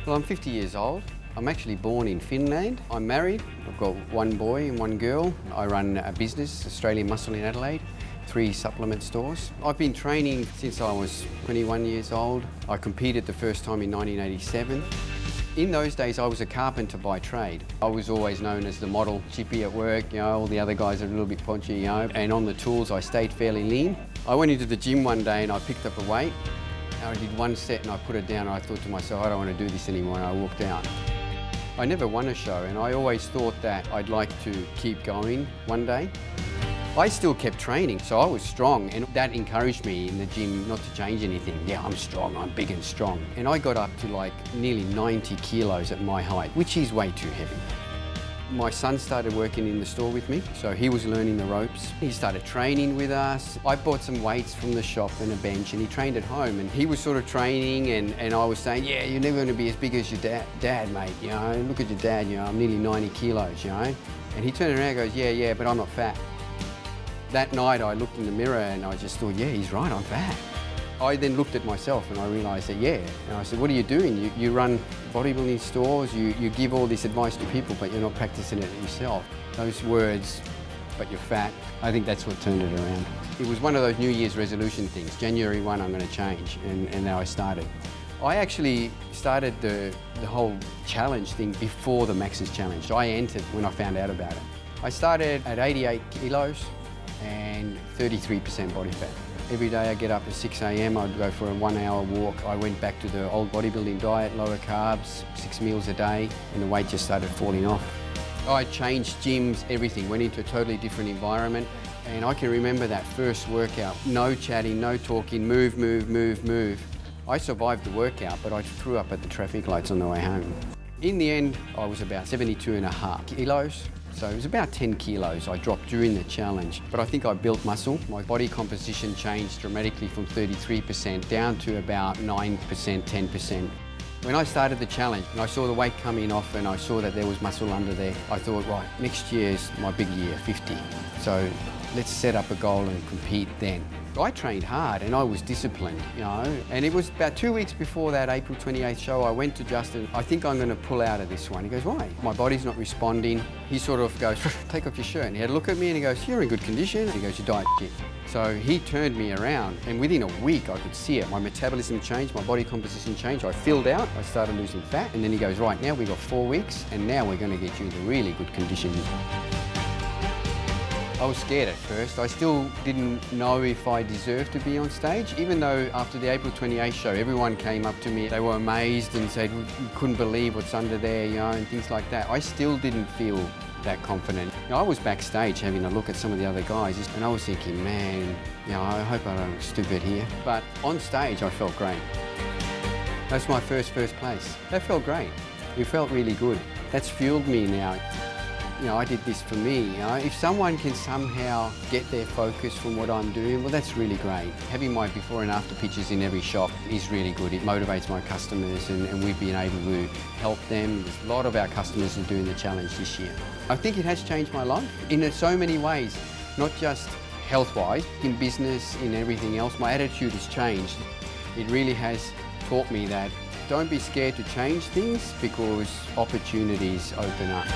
Well, I'm 50 years old. I'm actually born in Finland. I'm married. I've got one boy and one girl. I run a business, Australian Muscle in Adelaide, 3 supplement stores. I've been training since I was 21 years old. I competed the first time in 1987. In those days, I was a carpenter by trade. I was always known as the model, chippy at work, you know, all the other guys are a little bit paunchy, you know, and on the tools I stayed fairly lean. I went into the gym one day and I picked up a weight. I did one set and I put it down and I thought to myself, I don't want to do this anymore, and I walked out. I never won a show and I always thought that I'd like to keep going one day. I still kept training, so I was strong, and that encouraged me in the gym not to change anything. Yeah, I'm strong, I'm big and strong. And I got up to like nearly 90 kilos at my height, which is way too heavy. My son started working in the store with me, so he was learning the ropes. He started training with us. I bought some weights from the shop and a bench, and he trained at home, and he was sort of training, and I was saying, yeah, you're never going to be as big as your dad, mate, you know, look at your dad, you know, I'm nearly 90 kilos, you know. And he turned around and goes, yeah, but I'm not fat. That night I looked in the mirror and I just thought, yeah, he's right, I'm fat. I then looked at myself and I realised that, yeah. And I said, what are you doing? You run bodybuilding stores, you give all this advice to people, but you're not practicing it yourself. Those words, but you're fat, I think that's what turned it around. It was one of those New Year's resolution things. January 1, I'm going to change, and now I started. I actually started the whole challenge thing before the Max's Challenge. I entered when I found out about it. I started at 88 kilos and 33% body fat. Every day I get up at 6 AM, I'd go for a 1-hour walk. I went back to the old bodybuilding diet, lower carbs, 6 meals a day, and the weight just started falling off. I changed gyms, everything, went into a totally different environment, and I can remember that first workout. No chatting, no talking, move, move, move, move. I survived the workout, but I threw up at the traffic lights on the way home. In the end, I was about 72.5 kilos. So it was about 10 kilos I dropped during the challenge. But I think I built muscle. My body composition changed dramatically from 33% down to about 9%, 10%. When I started the challenge and I saw the weight coming off and I saw that there was muscle under there, I thought, right, next year's my big year, 50. So let's set up a goal and compete then. I trained hard and I was disciplined, you know, and it was about 2 weeks before that April 28th show. I went to Justin, I think I'm going to pull out of this one. He goes, why? My body's not responding. He sort of goes, take off your shirt. And he had a look at me and he goes, you're in good condition. He goes, you diet shit. So he turned me around, and within a week I could see it. My metabolism changed, my body composition changed. I filled out, I started losing fat, and then he goes, right, now we've got 4 weeks and now we're going to get you into really good condition. I was scared at first. I still didn't know if I deserved to be on stage, even though after the April 28th show, everyone came up to me. They were amazed and said, we couldn't believe what's under there, you know, and things like that. I still didn't feel that confident. You know, I was backstage having a look at some of the other guys, and I was thinking, man, you know, I hope I don't look stupid here. But on stage, I felt great. That's my first place. That felt great. It felt really good. That's fueled me now. You know, I did this for me, you know. If someone can somehow get their focus from what I'm doing, well, that's really great. Having my before and after pictures in every shop is really good. It motivates my customers, and we've been able to help them. There's a lot of our customers are doing the challenge this year. I think it has changed my life in so many ways, not just health-wise, in business, in everything else. My attitude has changed. It really has taught me that don't be scared to change things, because opportunities open up.